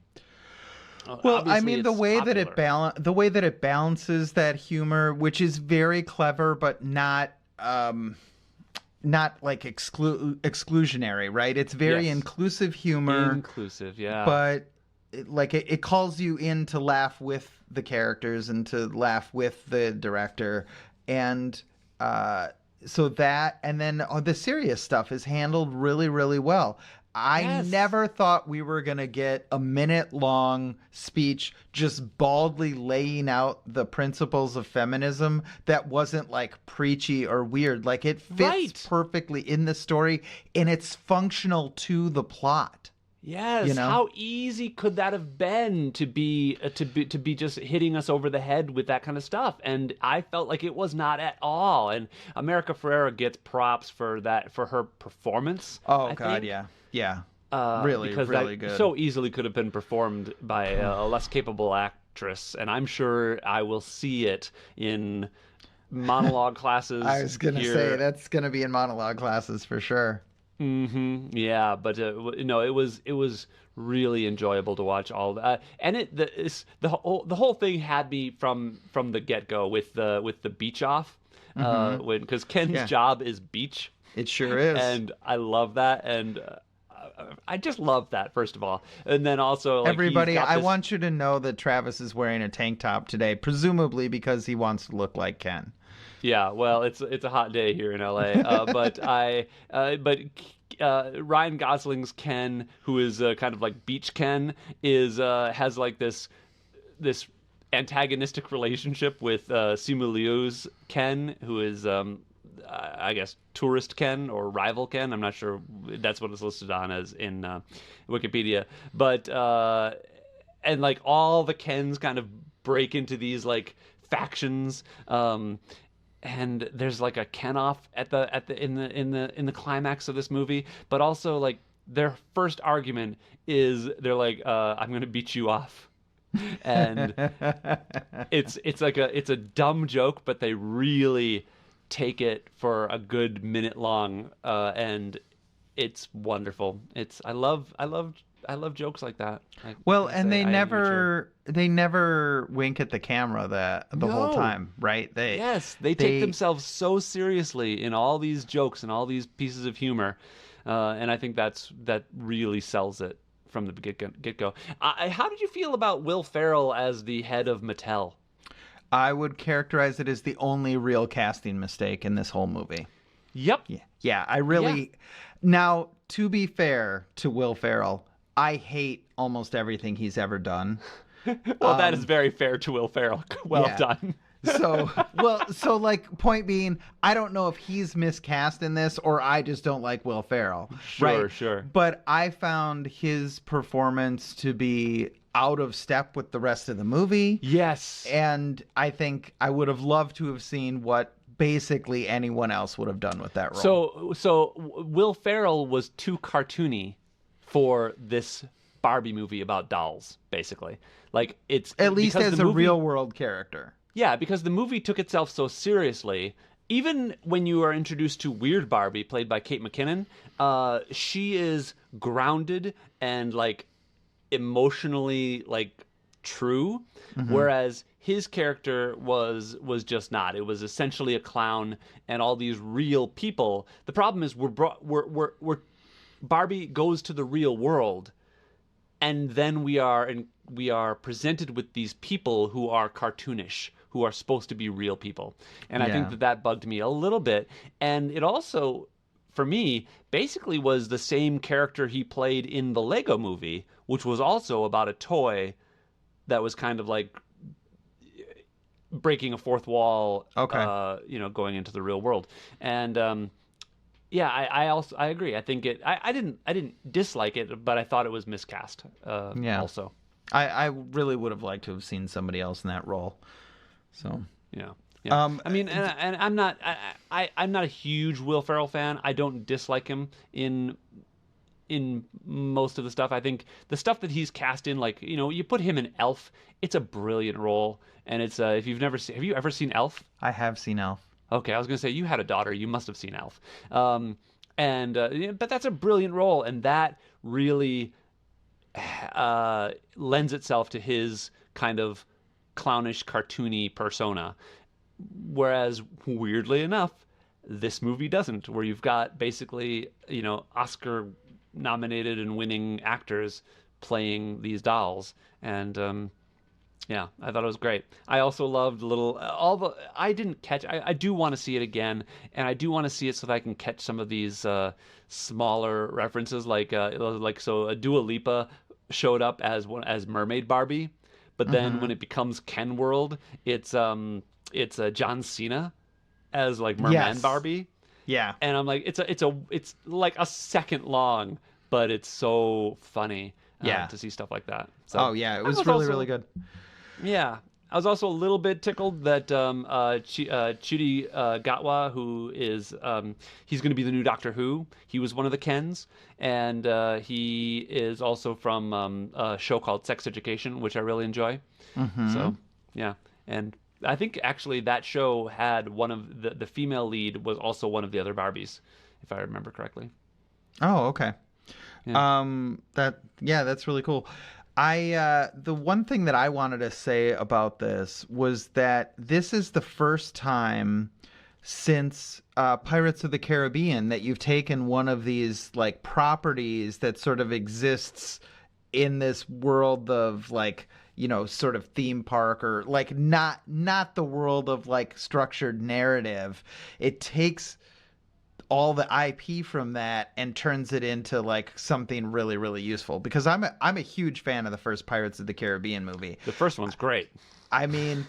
[SPEAKER 2] Well, I
[SPEAKER 1] obviously
[SPEAKER 2] mean,
[SPEAKER 1] it's popular.
[SPEAKER 2] the way that it balances that humor, which is very clever, but not like exclusionary, right? It's very
[SPEAKER 1] Yes.
[SPEAKER 2] inclusive humor,
[SPEAKER 1] Inclusive, yeah.
[SPEAKER 2] but it calls you in to laugh with the characters and to laugh with the director, and so that, and then the serious stuff is handled really, really well. I
[SPEAKER 1] Yes.
[SPEAKER 2] never thought we were going to get a minute-long speech just baldly laying out the principles of feminism that wasn't like preachy or weird. Like, it fits
[SPEAKER 1] Right.
[SPEAKER 2] perfectly in the story and it's functional to the plot.
[SPEAKER 1] Yes,
[SPEAKER 2] You know?
[SPEAKER 1] how easy could that have been to be just hitting us over the head with that kind of stuff? And I felt like it was not at all. And America Ferrera gets props for that, for her performance.
[SPEAKER 2] Oh,
[SPEAKER 1] I
[SPEAKER 2] God,
[SPEAKER 1] think.
[SPEAKER 2] yeah. Yeah. Really,
[SPEAKER 1] Because
[SPEAKER 2] really
[SPEAKER 1] that
[SPEAKER 2] good.
[SPEAKER 1] so easily could have been performed by a less capable actress, and I'm sure I will see it in monologue classes.
[SPEAKER 2] I was going to say that's going to be in monologue classes for sure.
[SPEAKER 1] Yeah, but no, it was really enjoyable to watch all that, and the whole thing had me from the get go with the beach off, because Ken's
[SPEAKER 2] Yeah.
[SPEAKER 1] job is beach,
[SPEAKER 2] It sure is.
[SPEAKER 1] and I love that, and I just love that, first of all, and then also, like,
[SPEAKER 2] Everybody,
[SPEAKER 1] he's got
[SPEAKER 2] I
[SPEAKER 1] this-
[SPEAKER 2] want you to know that Travis is wearing a tank top today, presumably because he wants to look like Ken.
[SPEAKER 1] Yeah, well, it's a hot day here in LA, but Ryan Gosling's Ken, who is kind of like Beach Ken, has like this antagonistic relationship with Simu Liu's Ken, who is I guess tourist Ken or rival Ken. I'm not sure that's what it's listed on as in Wikipedia. But and like all the Kens kind of break into these like factions. And there's like a Ken off at the in the climax of this movie, but also like their first argument is they're like, I'm gonna beat you off. And it's a dumb joke, but they really take it for a good minute long, and it's wonderful. I love jokes like that.
[SPEAKER 2] Well, and they never wink at the camera the whole time, right?
[SPEAKER 1] They take themselves so seriously in all these jokes and all these pieces of humor, and I think that really sells it from the get-go. How did you feel about Will Ferrell as the head of Mattel?
[SPEAKER 2] I would characterize it as the only real casting mistake in this whole movie.
[SPEAKER 1] Yep.
[SPEAKER 2] Yeah, I really... Yeah. Now, to be fair to Will Ferrell, I hate almost everything he's ever done.
[SPEAKER 1] Well, that is very fair to Will Ferrell. Well done.
[SPEAKER 2] So like, point being, I don't know if he's miscast in this or I just don't like Will Ferrell.
[SPEAKER 1] Sure.
[SPEAKER 2] But I found his performance to be out of step with the rest of the movie.
[SPEAKER 1] Yes.
[SPEAKER 2] And I think I would have loved to have seen what basically anyone else would have done with that role.
[SPEAKER 1] So Will Ferrell was too cartoony for this Barbie movie about dolls, basically. Like, it's
[SPEAKER 2] at least as a real world character.
[SPEAKER 1] Yeah, because the movie took itself so seriously. Even when you are introduced to Weird Barbie, played by Kate McKinnon, she is grounded and like emotionally like true, whereas his character was just not. It was essentially a clown and all these real people. The problem is we're Barbie goes to the real world, and then we are presented with these people who are cartoonish, who are supposed to be real people. And I think that bugged me a little bit. And it also, for me, basically was the same character he played in the Lego movie, which was also about a toy that was kind of like breaking a fourth wall, going into the real world. And yeah, I agree. I think I didn't dislike it, but I thought it was miscast. Also.
[SPEAKER 2] I really would have liked to have seen somebody else in that role. So
[SPEAKER 1] yeah. I mean, and I'm not a huge Will Ferrell fan. I don't dislike him in most of the stuff. I think the stuff that he's cast in, like, you put him in Elf, it's a brilliant role. And it's if you've never seen, have you ever seen Elf?
[SPEAKER 2] I have seen Elf.
[SPEAKER 1] Okay, I was gonna say you had a daughter, you must have seen Elf. But that's a brilliant role, and that really lends itself to his kind of clownish, cartoony persona. Whereas, weirdly enough, this movie doesn't, where you've got basically, Oscar nominated and winning actors playing these dolls. And yeah, I thought it was great. I also loved I didn't catch, I do want to see it again, and I do want to see it so that I can catch some of these smaller references, like Dua Lipa showed up as Mermaid Barbie, but then when it becomes Ken World, it's John Cena as like Merman Barbie.
[SPEAKER 2] Yeah.
[SPEAKER 1] And I'm like, it's like a second long, but it's so funny to see stuff like that. So,
[SPEAKER 2] it was really good.
[SPEAKER 1] Yeah. I was also a little bit tickled that Ncuti Gatwa, who is he's going to be the new Doctor Who. He was one of the Kens, and he is also from a show called Sex Education, which I really enjoy. So yeah, and I think actually that show had one of the female lead was also one of the other Barbies, if I remember correctly.
[SPEAKER 2] Oh, okay. Yeah. That's really cool. The one thing that I wanted to say about this was that this is the first time since Pirates of the Caribbean that you've taken one of these like properties that sort of exists in this world of like, sort of theme park, or like not the world of like structured narrative. It takes all the IP from that and turns it into like something really, really useful, because I'm a huge fan of the first Pirates of the Caribbean movie.
[SPEAKER 1] The first one's great.
[SPEAKER 2] I mean,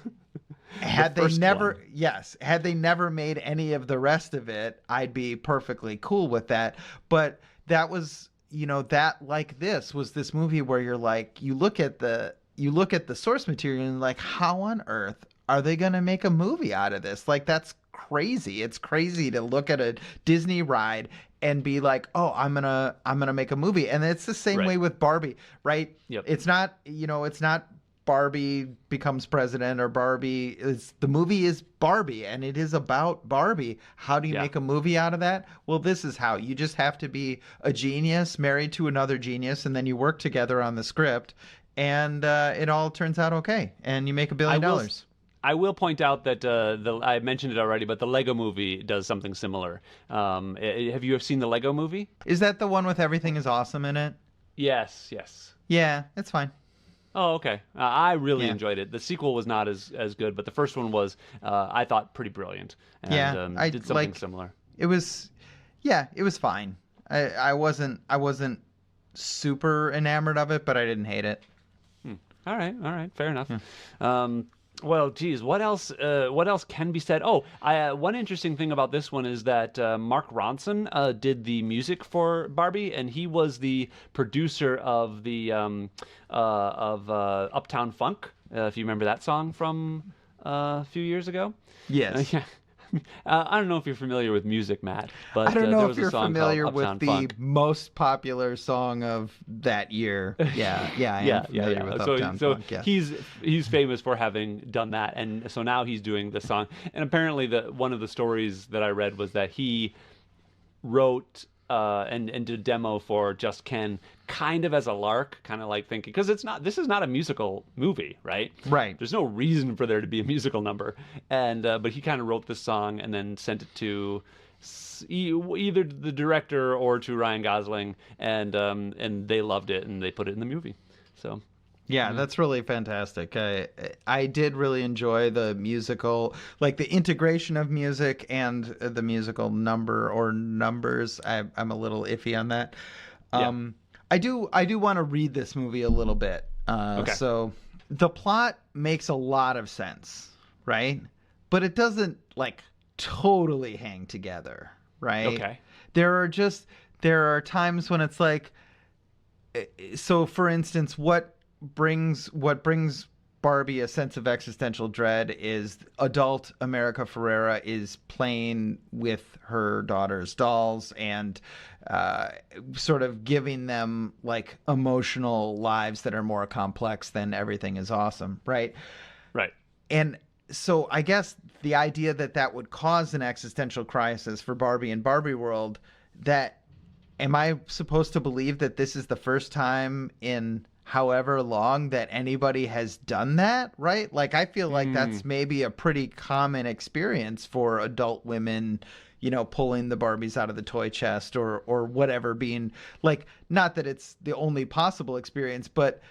[SPEAKER 2] Had they
[SPEAKER 1] first
[SPEAKER 2] never,
[SPEAKER 1] one.
[SPEAKER 2] yes, had they never made any of the rest of it, I'd be perfectly cool with that. But that was, that like this was this movie where you're like, you look at the source material and like, how on earth are they going to make a movie out of this? Like, that's crazy. It's crazy to look at a Disney ride and be like, oh, I'm gonna make a movie. And it's the same
[SPEAKER 1] Right.
[SPEAKER 2] way with Barbie, right?
[SPEAKER 1] Yep.
[SPEAKER 2] It's not, it's not Barbie becomes president or Barbie is the movie is Barbie and it is about Barbie. How do you
[SPEAKER 1] Yeah.
[SPEAKER 2] make a movie out of that? Well, this is how. You just have to be a genius married to another genius, and then you work together on the script, and it all turns out okay, and you make $1
[SPEAKER 1] I
[SPEAKER 2] billion.
[SPEAKER 1] will. I will point out that I mentioned it already, but the Lego Movie does something similar. Have you seen the Lego Movie?
[SPEAKER 2] Is that the one with everything is awesome in it?
[SPEAKER 1] Yes. Yes.
[SPEAKER 2] Yeah, it's fine.
[SPEAKER 1] Oh, okay. I really
[SPEAKER 2] Yeah.
[SPEAKER 1] enjoyed it. The sequel was not as good, but the first one was, I thought, pretty brilliant. And,
[SPEAKER 2] Yeah, I
[SPEAKER 1] did something similar.
[SPEAKER 2] It was, yeah, it was fine. I wasn't super enamored of it, but I didn't hate it.
[SPEAKER 1] All right, fair enough. Well, geez, what else? What else can be said? Oh, one interesting thing about this one is that Mark Ronson did the music for Barbie, and he was the producer of the Uptown Funk. If you remember that song from a few years ago.
[SPEAKER 2] Yes.
[SPEAKER 1] Yeah. I don't know if you're familiar with music, Matt, but
[SPEAKER 2] I don't
[SPEAKER 1] there
[SPEAKER 2] know
[SPEAKER 1] was
[SPEAKER 2] if you're
[SPEAKER 1] a song
[SPEAKER 2] familiar
[SPEAKER 1] called
[SPEAKER 2] with
[SPEAKER 1] Uptown
[SPEAKER 2] the
[SPEAKER 1] Funk.
[SPEAKER 2] most popular song of that year. Yeah, I am familiar with Uptown Funk. Yeah.
[SPEAKER 1] He's famous for having done that, and so now he's doing the song. And apparently, one of the stories that I read was that he wrote and did a demo for Just Ken, kind of as a lark, kind of like thinking, because this is not a musical movie, right?
[SPEAKER 2] Right.
[SPEAKER 1] There's no reason for there to be a musical number, and but he kind of wrote this song and then sent it to either the director or to Ryan Gosling, and they loved it and they put it in the movie. So.
[SPEAKER 2] Yeah, that's really fantastic. I did really enjoy the musical, like the integration of music and the musical number or numbers. I'm a little iffy on that. I do want to read this movie a little bit.
[SPEAKER 1] Okay.
[SPEAKER 2] So the plot makes a lot of sense, right? But it doesn't like totally hang together, right?
[SPEAKER 1] Okay.
[SPEAKER 2] There are times when it's like, so for instance, what brings Barbie a sense of existential dread is adult America Ferrera is playing with her daughter's dolls and sort of giving them like emotional lives that are more complex than everything is awesome, right?
[SPEAKER 1] Right.
[SPEAKER 2] And so I guess the idea that would cause an existential crisis for Barbie and Barbie World, that am I supposed to believe that this is the first time in however long that anybody has done that, right? Like, I feel like that's maybe a pretty common experience for adult women, pulling the Barbies out of the toy chest or whatever, being like, not that it's the only possible experience, but,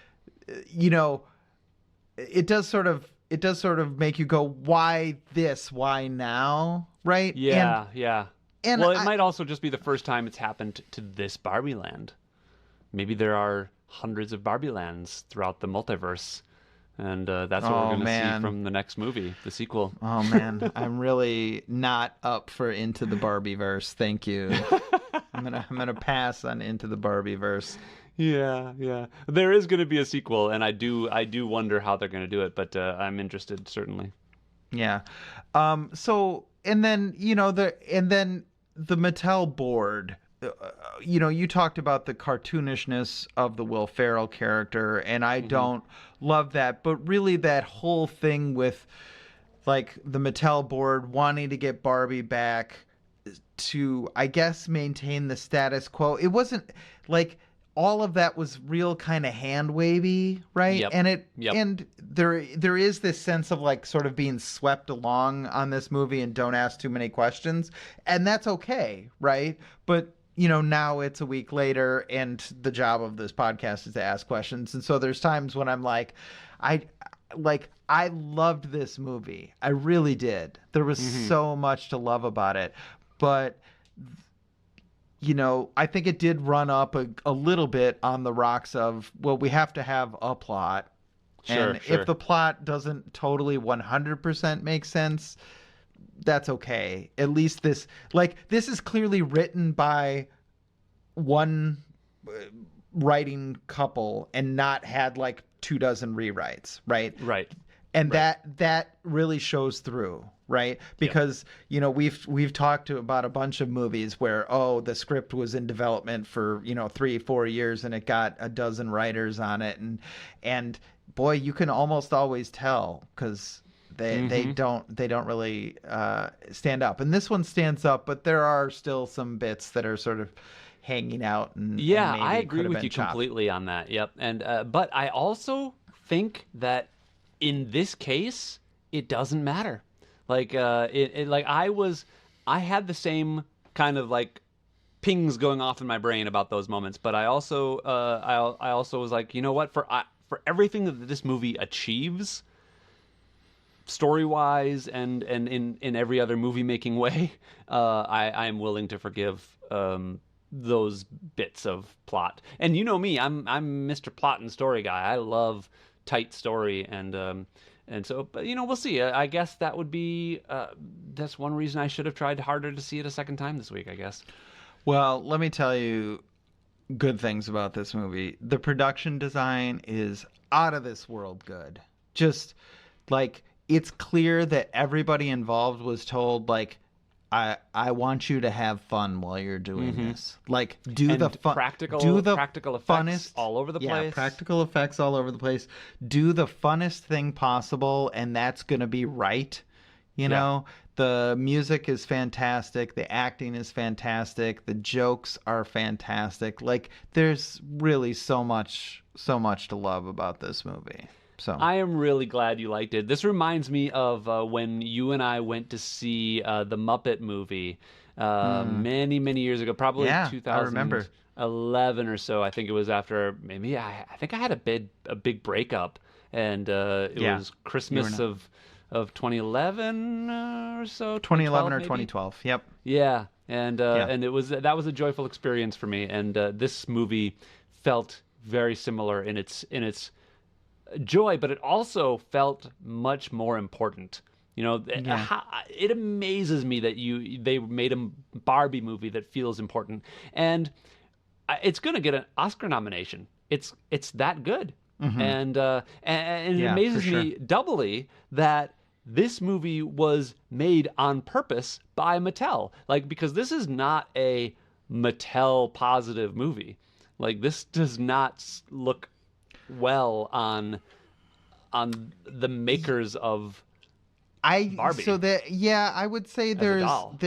[SPEAKER 2] it does sort of make you go, why this? Why now? Right?
[SPEAKER 1] Yeah.
[SPEAKER 2] And
[SPEAKER 1] well, it might also just be the first time it's happened to this Barbie land. Maybe there are hundreds of Barbie lands throughout the multiverse, and that's what we're going to see from the next movie, the sequel.
[SPEAKER 2] Oh man, I'm really not up for Into the Barbie-verse. Thank you. I'm gonna pass on Into the Barbie-verse.
[SPEAKER 1] Yeah. There is going to be a sequel, and I do wonder how they're going to do it, but I'm interested, certainly.
[SPEAKER 2] Yeah. So and then the Mattel board. You talked about the cartoonishness of the Will Ferrell character, and I don't love that. But really, that whole thing with like the Mattel board wanting to get Barbie back to, I guess, maintain the status quo. It wasn't like all of that was real kind of hand wavy, right?
[SPEAKER 1] Yep.
[SPEAKER 2] And there is this sense of like sort of being swept along on this movie and don't ask too many questions, and that's okay, right? But now it's a week later, and the job of this podcast is to ask questions. And so there's times when I'm like, I loved this movie. I really did. There was so much to love about it. But, I think it did run up a little bit on the rocks of, well, we have to have a plot.
[SPEAKER 1] Sure,
[SPEAKER 2] And
[SPEAKER 1] sure.
[SPEAKER 2] if the plot doesn't totally 100% make sense, that's okay. At least this is clearly written by one writing couple and not had like 24 rewrites, right?
[SPEAKER 1] Right.
[SPEAKER 2] And
[SPEAKER 1] Right.
[SPEAKER 2] that really shows through, right? Because we've talked about a bunch of movies where the script was in development for 3-4 years and it got a dozen writers on it, and boy, you can almost always tell because they don't really stand up. And this one stands up, but there are still some bits that are sort of hanging out and
[SPEAKER 1] Yeah,
[SPEAKER 2] maybe
[SPEAKER 1] I
[SPEAKER 2] could
[SPEAKER 1] agree
[SPEAKER 2] have
[SPEAKER 1] with
[SPEAKER 2] been
[SPEAKER 1] you
[SPEAKER 2] chopped.
[SPEAKER 1] completely on that. Yep. And but I also think that in this case, it doesn't matter. Like like I had the same kind of like pings going off in my brain about those moments, but I also I also was like, you know what, for everything that this movie achieves, story wise and in every other movie making way, I am willing to forgive those bits of plot. And you know me, I'm Mr. Plot and Story guy. I love tight story, and so, but we'll see. I guess that would be that's one reason I should have tried harder to see it a second time this week, I guess.
[SPEAKER 2] Well, let me tell you good things about this movie. The production design is out of this world good. Just like it's clear that everybody involved was told like I want you to have fun while you're doing this. Like do the
[SPEAKER 1] practical effects
[SPEAKER 2] funnest
[SPEAKER 1] all over the
[SPEAKER 2] yeah,
[SPEAKER 1] place.
[SPEAKER 2] practical effects all over the place. Do the funnest thing possible, and that's going to be right. You know, the music is fantastic. The acting is fantastic. The jokes are fantastic. Like there's really so much to love about this movie. So
[SPEAKER 1] I am really glad you liked it. This reminds me of when you and I went to see the Muppet movie many, many years ago, probably
[SPEAKER 2] Yeah, I remember.
[SPEAKER 1] 2011 or so. I think it was after maybe I think I had a big breakup, and it
[SPEAKER 2] Yeah,
[SPEAKER 1] was Christmas of 2011 or so,
[SPEAKER 2] 2011 or
[SPEAKER 1] maybe?
[SPEAKER 2] 2012. Yep.
[SPEAKER 1] Yeah, and
[SPEAKER 2] Yeah.
[SPEAKER 1] and that was a joyful experience for me, and this movie felt very similar in its joy, but it also felt much more important. It amazes me that they made a Barbie movie that feels important, and it's going to get an Oscar nomination. It's that good, and it
[SPEAKER 2] Yeah, for
[SPEAKER 1] amazes
[SPEAKER 2] sure.
[SPEAKER 1] me doubly that this movie was made on purpose by Mattel. Like, because this is not a Mattel positive movie. Like, this does not look well on the makers of Barbie.
[SPEAKER 2] So that I would say
[SPEAKER 1] doll.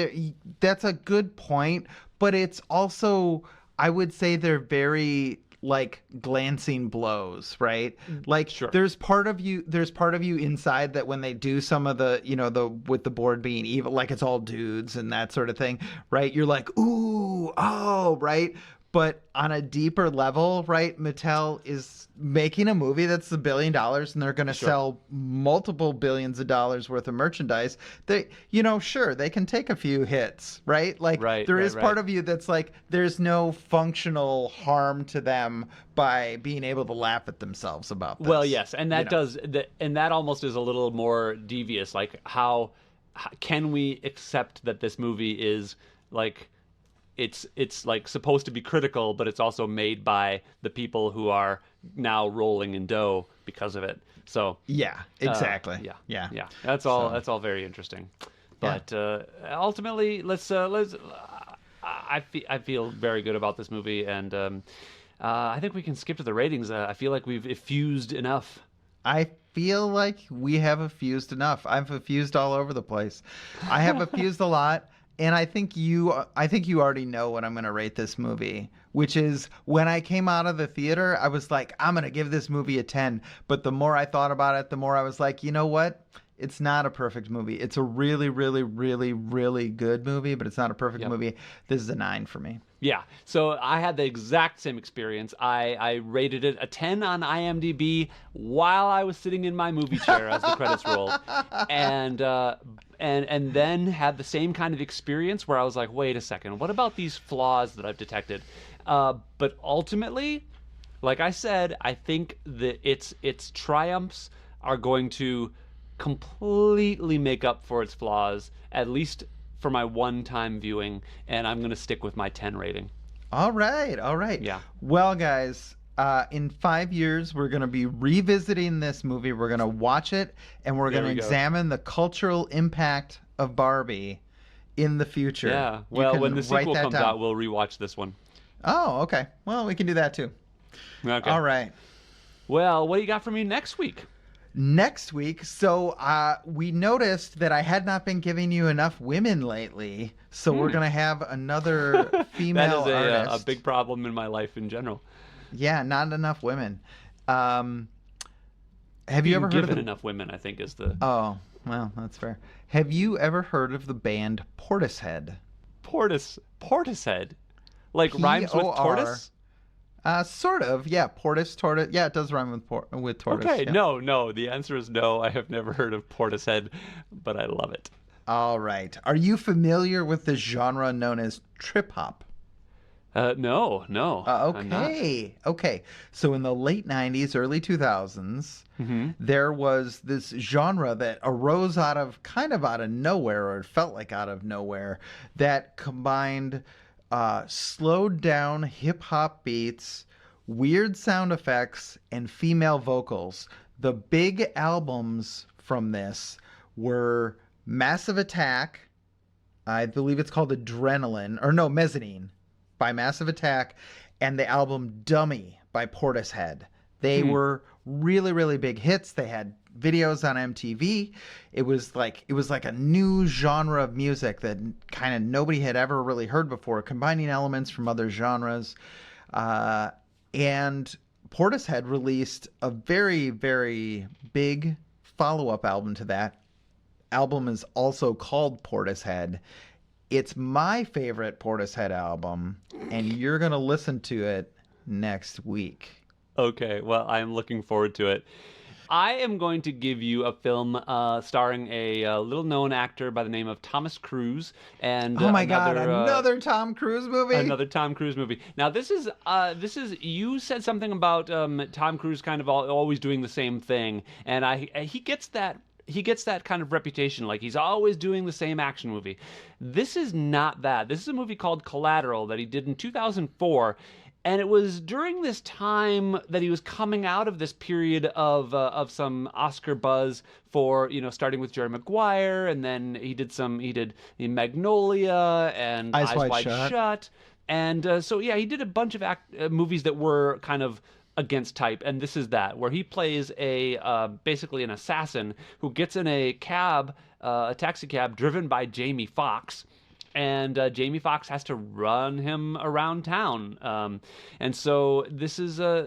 [SPEAKER 2] that's a good point, but it's also I would say they're very like glancing blows, right? Like
[SPEAKER 1] Sure.
[SPEAKER 2] there's part of you inside that when they do some of the the with the board being evil, like it's all dudes and that sort of thing, right? You're like, ooh, oh, right? But on a deeper level, right, Mattel is making a movie that's $1 billion and they're going to sell multiple billions of dollars worth of merchandise. They, sure, they can take a few hits, right? Like there is part of you that's like, there's no functional harm to them by being able to laugh at themselves about this.
[SPEAKER 1] Well, yes, and that and that almost is a little more devious. Like, how can we accept that this movie is like, it's like supposed to be critical, but it's also made by the people who are now rolling in dough because of it. So
[SPEAKER 2] yeah, exactly.
[SPEAKER 1] Yeah. That's all very interesting. But ultimately, I feel very good about this movie, and I think we can skip to the ratings. I feel like we've effused enough.
[SPEAKER 2] I feel like we have effused enough. I've effused all over the place. I have effused a lot. And I think you already know what I'm going to rate this movie, which is when I came out of the theater, I was like, I'm going to give this movie a 10. But the more I thought about it, the more I was like, you know what? It's not a perfect movie. It's a really, really, really, really good movie, but it's not a perfect movie. This is a 9 for me.
[SPEAKER 1] Yeah, so I had the exact same experience. I rated it a 10 on IMDb while I was sitting in my movie chair as the credits rolled, and then had the same kind of experience where I was like, wait a second, what about these flaws that I've detected? But ultimately, Like I said, I think that its triumphs are going to completely make up for its flaws, at least for my one-time viewing, and I'm going to stick with my 10 rating.
[SPEAKER 2] All right, all right.
[SPEAKER 1] Yeah.
[SPEAKER 2] Well, guys, in 5 years, we're going to be revisiting this movie. We're going to watch it, and we're
[SPEAKER 1] There
[SPEAKER 2] going to
[SPEAKER 1] we go.
[SPEAKER 2] examine the cultural impact of Barbie in the future.
[SPEAKER 1] Yeah.
[SPEAKER 2] You
[SPEAKER 1] Well,
[SPEAKER 2] can
[SPEAKER 1] when the
[SPEAKER 2] write
[SPEAKER 1] sequel
[SPEAKER 2] that
[SPEAKER 1] comes
[SPEAKER 2] down.
[SPEAKER 1] out, we'll rewatch this one.
[SPEAKER 2] Oh, okay. Well, we can do that too.
[SPEAKER 1] Okay.
[SPEAKER 2] All right.
[SPEAKER 1] Well, what do you got for me next week?
[SPEAKER 2] Next week, so we noticed that I had not been giving you enough women lately, so we're going to have another female
[SPEAKER 1] That is
[SPEAKER 2] artist.
[SPEAKER 1] a big problem in my life in general.
[SPEAKER 2] Yeah, not enough women. Have you ever heard of
[SPEAKER 1] Given
[SPEAKER 2] the...
[SPEAKER 1] enough women, I think, is the
[SPEAKER 2] Oh, well, that's fair. Have you ever heard of the band Portishead?
[SPEAKER 1] Portishead. Like rhymes with
[SPEAKER 2] P-O-R.
[SPEAKER 1] tortoise?
[SPEAKER 2] Sort of. Yeah, tortoise. Yeah, it does rhyme with tortoise.
[SPEAKER 1] Okay,
[SPEAKER 2] yeah.
[SPEAKER 1] no. The answer is no. I have never heard of Portishead, but I love it.
[SPEAKER 2] All right. Are you familiar with the genre known as trip hop?
[SPEAKER 1] No. I'm not.
[SPEAKER 2] Okay. So in the late 90s, early 2000s,
[SPEAKER 1] Mm-hmm.
[SPEAKER 2] there was this genre that arose out of nowhere, or it felt like out of nowhere, that combined slowed down hip hop beats, weird sound effects, and female vocals. The big albums from this were Massive Attack, I believe it's called Mezzanine by Massive Attack, and the album Dummy by Portishead. They were really, really big hits. They had videos on MTV. It was like a new genre of music that kind of nobody had ever really heard before, combining elements from other genres. And Portishead released a very, very big follow-up album to that. Album is also called Portishead. It's my favorite Portishead album, and you're going to listen to it next week.
[SPEAKER 1] Okay, well, I'm looking forward to it. I am going to give you a film starring a little-known actor by the name of Thomas Cruise, and
[SPEAKER 2] Oh my God, another Tom Cruise movie?
[SPEAKER 1] another Tom Cruise movie. Now, this is you said something about Tom Cruise kind of always doing the same thing, and he gets that. He gets that kind of reputation, like he's always doing the same action movie. This is not that. This is a movie called Collateral that he did in 2004. And it was during this time that he was coming out of this period of some Oscar buzz for, starting with Jerry Maguire, and then he did Magnolia and
[SPEAKER 2] Eyes Wide
[SPEAKER 1] Shut. And so he did a bunch of movies that were kind of against type, and this is that, where he plays basically an assassin who gets in a taxi cab driven by Jamie Foxx. And Jamie Foxx has to run him around town, and so this is I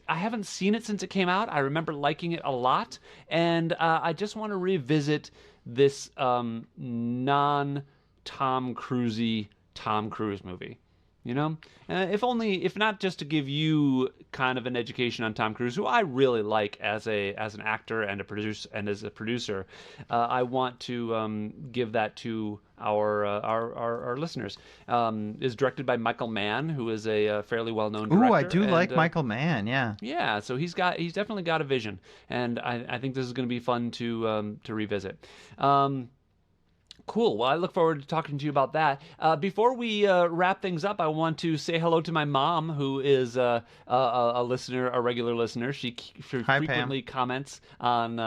[SPEAKER 1] haven't seen it since it came out. I remember liking it a lot, and I just want to revisit this non-Tom Cruisey Tom Cruise movie. If not just to give you kind of an education on Tom Cruise, who I really like as an actor and as a producer, I want to give that to our listeners. Is directed by Michael Mann, who is a fairly well-known director.
[SPEAKER 2] Ooh, I do like Michael Mann, yeah.
[SPEAKER 1] Yeah, so he's definitely got a vision, and I think this is going to be fun to revisit. Cool. Well, I look forward to talking to you about that. Before we wrap things up, I want to say hello to my mom, who is a listener, a regular listener. She
[SPEAKER 2] Hi,
[SPEAKER 1] frequently comments on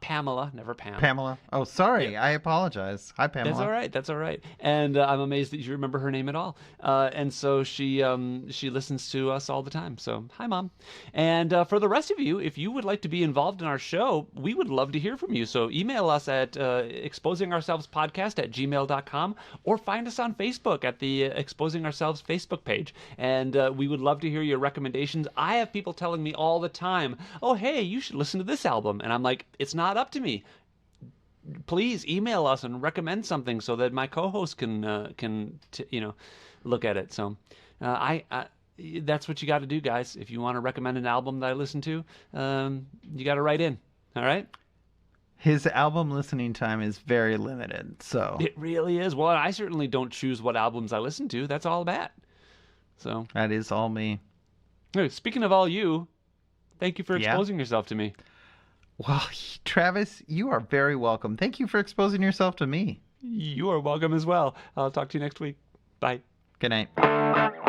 [SPEAKER 1] Pamela, never Pam.
[SPEAKER 2] Pamela. Oh, sorry.
[SPEAKER 1] Yeah.
[SPEAKER 2] I apologize. Hi, Pamela.
[SPEAKER 1] That's all right. And I'm amazed that you remember her name at all. And so she listens to us all the time. So hi, Mom. And for the rest of you, if you would like to be involved in our show, we would love to hear from you. So email us at exposingourselvespodcast@gmail.com, or find us on Facebook at the Exposing Ourselves Facebook page. And we would love to hear your recommendations. I have people telling me all the time, oh, hey, you should listen to this album. And I'm like, it's not up to me. Please email us and recommend something so that my co-host can look at it. So that's what you got to do, guys. If you want to recommend an album that I listen to, you got to write in. All right?
[SPEAKER 2] His album listening time is very limited, so...
[SPEAKER 1] It really is. Well, I certainly don't choose what albums I listen to. That's all that. So,
[SPEAKER 2] That is all me.
[SPEAKER 1] anyway, speaking of all you, thank you for
[SPEAKER 2] Yeah?
[SPEAKER 1] exposing yourself to me.
[SPEAKER 2] Well, Travis, you are very welcome. Thank you for exposing yourself to me.
[SPEAKER 1] You are welcome as well. I'll talk to you next week. Bye.
[SPEAKER 2] Good night.